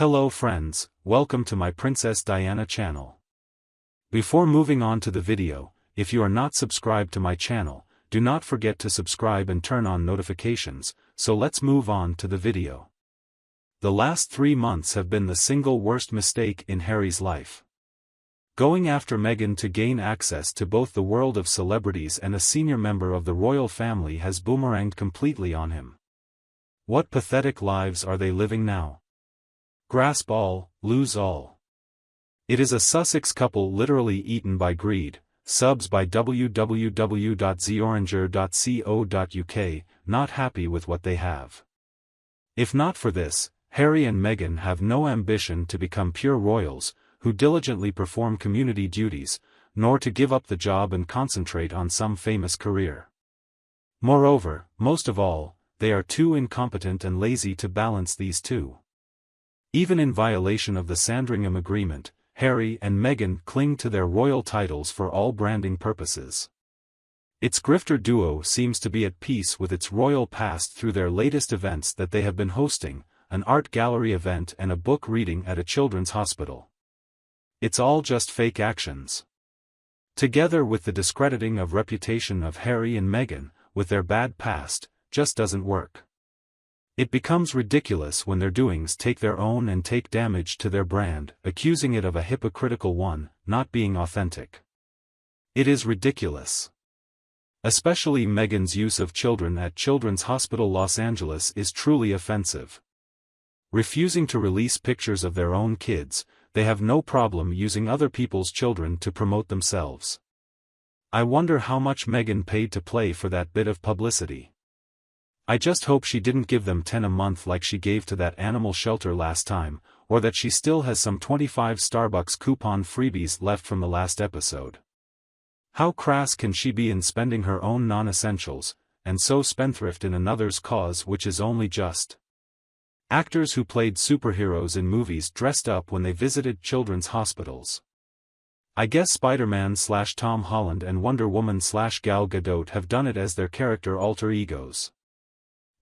Hello friends, welcome to my Princess Diana channel. Before moving on to the video, if you are not subscribed to my channel, do not forget to subscribe and turn on notifications, so let's move on to the video. The last 3 months have been the single worst mistake in Harry's life. Going after Meghan to gain access to both the world of celebrities and a senior member of the royal family has boomeranged completely on him. What pathetic lives are they living now? Grasp all, lose all. It is a Sussex couple literally eaten by greed. Subs by www.theoranger.co.uk, not happy with what they have. If not for this, Harry and Meghan have no ambition to become pure royals, who diligently perform community duties, nor to give up the job and concentrate on some famous career. Moreover, most of all, they are too incompetent and lazy to balance these two. Even in violation of the Sandringham Agreement, Harry and Meghan cling to their royal titles for all branding purposes. Its grifter duo seems to be at peace with its royal past through their latest events that they have been hosting, an art gallery event and a book reading at a children's hospital. It's all just fake actions. Together with the discrediting of reputation of Harry and Meghan, with their bad past, just doesn't work. It becomes ridiculous when their doings take their own and take damage to their brand, accusing it of a hypocritical one, not being authentic. It is ridiculous. Especially Meghan's use of children at Children's Hospital Los Angeles is truly offensive. Refusing to release pictures of their own kids, they have no problem using other people's children to promote themselves. I wonder how much Meghan paid to play for that bit of publicity. I just hope she didn't give them $10 a month like she gave to that animal shelter last time, or that she still has some 25 Starbucks coupon freebies left from the last episode. How crass can she be in spending her own non-essentials, and so spendthrift in another's cause which is only just? Actors who played superheroes in movies dressed up when they visited children's hospitals. I guess Spider-Man/Tom Holland and Wonder Woman/Gal Gadot have done it as their character alter egos.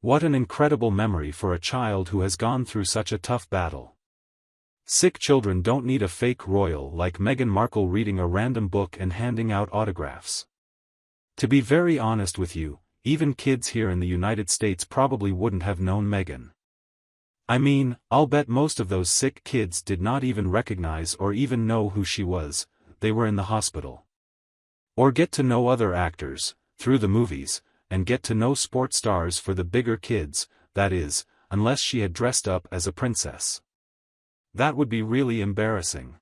What an incredible memory for a child who has gone through such a tough battle. Sick children don't need a fake royal like Meghan Markle reading a random book and handing out autographs. To be very honest with you, even kids here in the United States probably wouldn't have known Meghan. I mean, I'll bet most of those sick kids did not even recognize or even know who she was. They were in the hospital. Or get to know other actors, through the movies, and get to know sports stars for the bigger kids, that is, unless she had dressed up as a princess. That would be really embarrassing.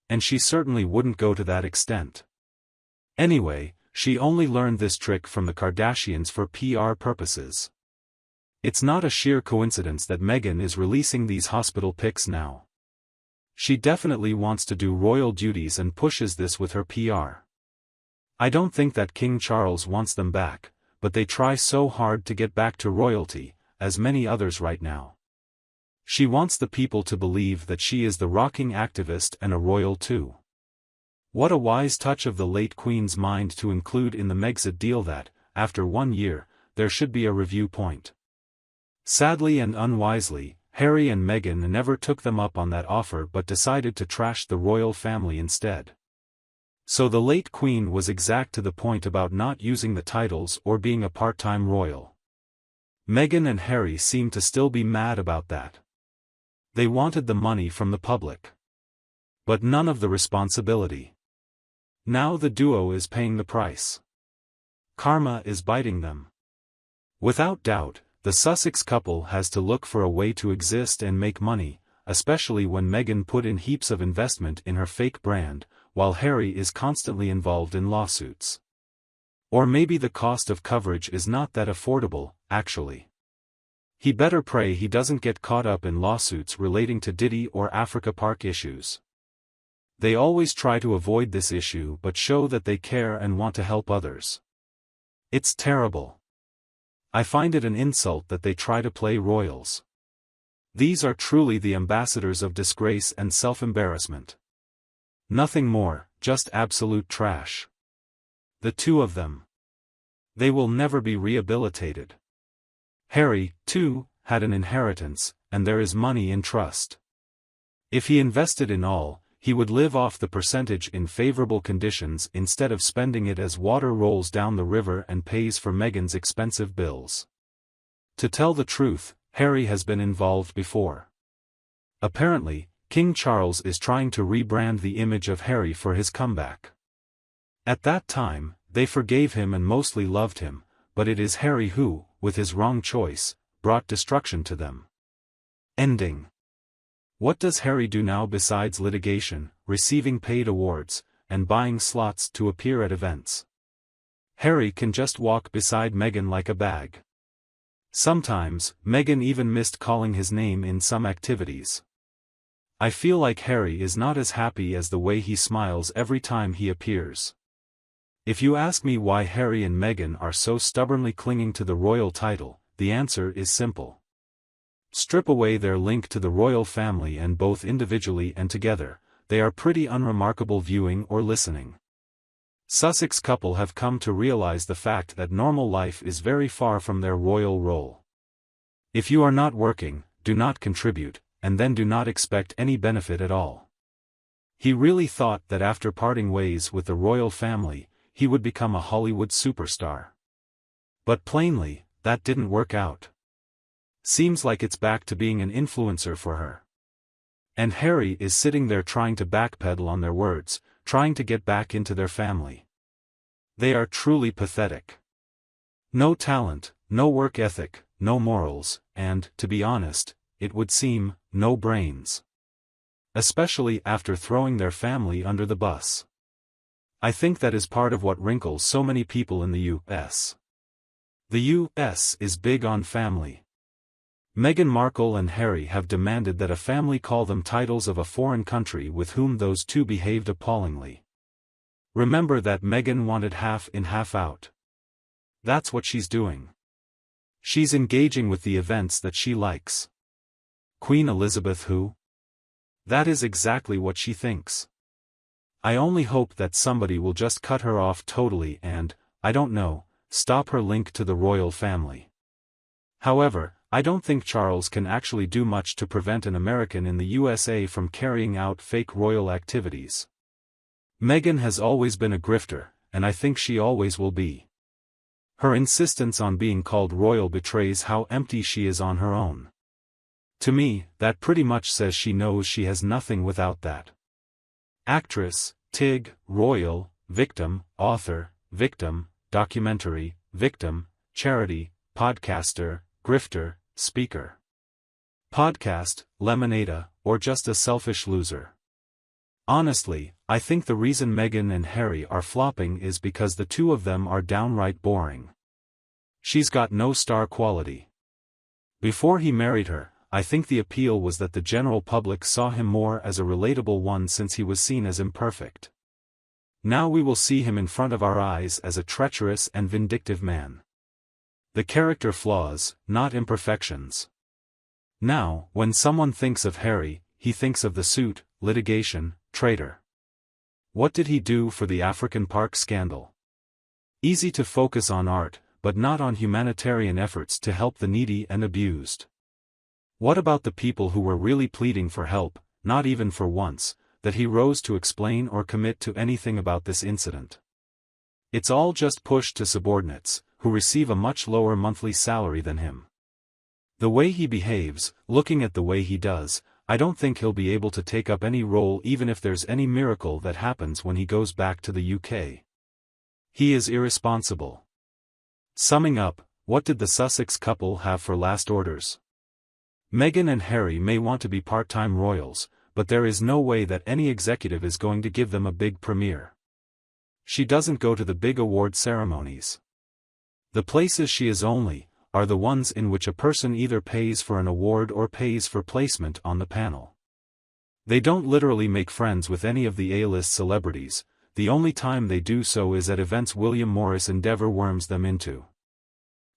And she certainly wouldn't go to that extent. Anyway, she only learned this trick from the Kardashians for PR purposes. It's not a sheer coincidence that Meghan is releasing these hospital pics now. She definitely wants to do royal duties and pushes this with her PR. I don't think that King Charles wants them back, but they try so hard to get back to royalty, as many others right now. She wants the people to believe that she is the rocking activist and a royal too. What a wise touch of the late Queen's mind to include in the Megxit deal that, after 1 year, there should be a review point. Sadly and unwisely, Harry and Meghan never took them up on that offer but decided to trash the royal family instead. So the late Queen was exact to the point about not using the titles or being a part-time royal. Meghan and Harry seem to still be mad about that. They wanted the money from the public, but none of the responsibility. Now the duo is paying the price. Karma is biting them. Without doubt, the Sussex couple has to look for a way to exist and make money, especially when Meghan put in heaps of investment in her fake brand, while Harry is constantly involved in lawsuits. Or maybe the cost of coverage is not that affordable, actually. He better pray he doesn't get caught up in lawsuits relating to Diddy or Africa Park issues. They always try to avoid this issue but show that they care and want to help others. It's terrible. I find it an insult that they try to play royals. These are truly the ambassadors of disgrace and self-embarrassment. Nothing more, just absolute trash. The two of them. They will never be rehabilitated. Harry, too, had an inheritance, and there is money in trust. If he invested in all, he would live off the percentage in favorable conditions instead of spending it as water rolls down the river and pays for Meghan's expensive bills. To tell the truth, Harry has been involved before. Apparently, King Charles is trying to rebrand the image of Harry for his comeback. At that time, they forgave him and mostly loved him, but it is Harry who, with his wrong choice, brought destruction to them. Ending. What does Harry do now besides litigation, receiving paid awards, and buying slots to appear at events? Harry can just walk beside Meghan like a bag. Sometimes, Meghan even missed calling his name in some activities. I feel like Harry is not as happy as the way he smiles every time he appears. If you ask me why Harry and Meghan are so stubbornly clinging to the royal title, the answer is simple. Strip away their link to the royal family and both individually and together, they are pretty unremarkable viewing or listening. Sussex couple have come to realize the fact that normal life is very far from their royal role. If you are not working, do not contribute, and then do not expect any benefit at all. He really thought that after parting ways with the royal family, he would become a Hollywood superstar. But plainly, that didn't work out. Seems like it's back to being an influencer for her. And Harry is sitting there trying to backpedal on their words, trying to get back into their family. They are truly pathetic. No talent, no work ethic, no morals, and, to be honest, it would seem, no brains. Especially after throwing their family under the bus. I think that is part of what wrinkles so many people in the U.S. The U.S. is big on family. Meghan Markle and Harry have demanded that a family call them titles of a foreign country with whom those two behaved appallingly. Remember that Meghan wanted half in half out. That's what she's doing. She's engaging with the events that she likes. Queen Elizabeth who? That is exactly what she thinks. I only hope that somebody will just cut her off totally and, I don't know, stop her link to the royal family. However, I don't think Charles can actually do much to prevent an American in the USA from carrying out fake royal activities. Meghan has always been a grifter, and I think she always will be. Her insistence on being called royal betrays how empty she is on her own. To me, that pretty much says she knows she has nothing without that. Actress, Tig, royal, victim, author, victim, documentary, victim, charity, podcaster, grifter, speaker. Podcast, lemonada, or just a selfish loser. Honestly, I think the reason Meghan and Harry are flopping is because the two of them are downright boring. She's got no star quality. Before he married her, I think the appeal was that the general public saw him more as a relatable one since he was seen as imperfect. Now we will see him in front of our eyes as a treacherous and vindictive man. The character flaws, not imperfections. Now, when someone thinks of Harry, he thinks of the suit, litigation, traitor. What did he do for the African Park scandal? Easy to focus on art, but not on humanitarian efforts to help the needy and abused. What about the people who were really pleading for help, not even for once, that he rose to explain or commit to anything about this incident? It's all just pushed to subordinates, who receive a much lower monthly salary than him. The way he behaves, looking at the way he does, I don't think he'll be able to take up any role even if there's any miracle that happens when he goes back to the UK. He is irresponsible. Summing up, what did the Sussex couple have for last orders? Meghan and Harry may want to be part-time royals, but there is no way that any executive is going to give them a big premiere. She doesn't go to the big award ceremonies. The places she is only, are the ones in which a person either pays for an award or pays for placement on the panel. They don't literally make friends with any of the A-list celebrities, the only time they do so is at events William Morris Endeavour worms them into.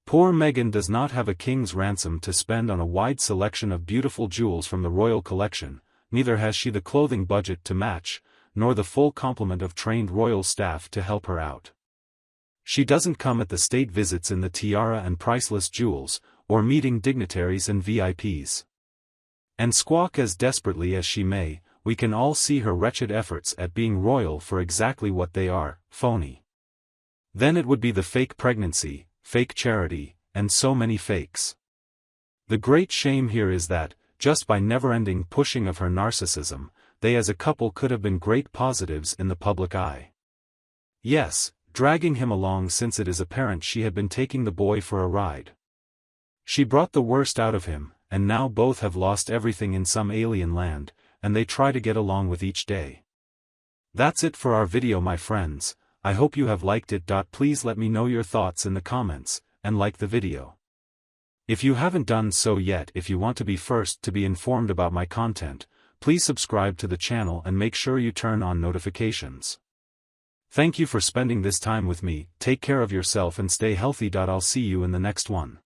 Poor Meghan does not have a king's ransom to spend on a wide selection of beautiful jewels from the royal collection, neither has she the clothing budget to match, nor the full complement of trained royal staff to help her out. She doesn't come at the state visits in the tiara and priceless jewels, or meeting dignitaries and VIPs. And squawk as desperately as she may, we can all see her wretched efforts at being royal for exactly what they are, phony. Then it would be the fake pregnancy, fake charity, and so many fakes. The great shame here is that, just by never-ending pushing of her narcissism, they as a couple could have been great positives in the public eye. Yes, dragging him along since it is apparent she had been taking the boy for a ride. She brought the worst out of him, and now both have lost everything in some alien land, and they try to get along with each day. That's it for our video, my friends. I hope you have liked it. Please let me know your thoughts in the comments, and like the video. If you haven't done so yet, if you want to be first to be informed about my content, please subscribe to the channel and make sure you turn on notifications. Thank you for spending this time with me. Take care of yourself and stay healthy. I'll see you in the next one.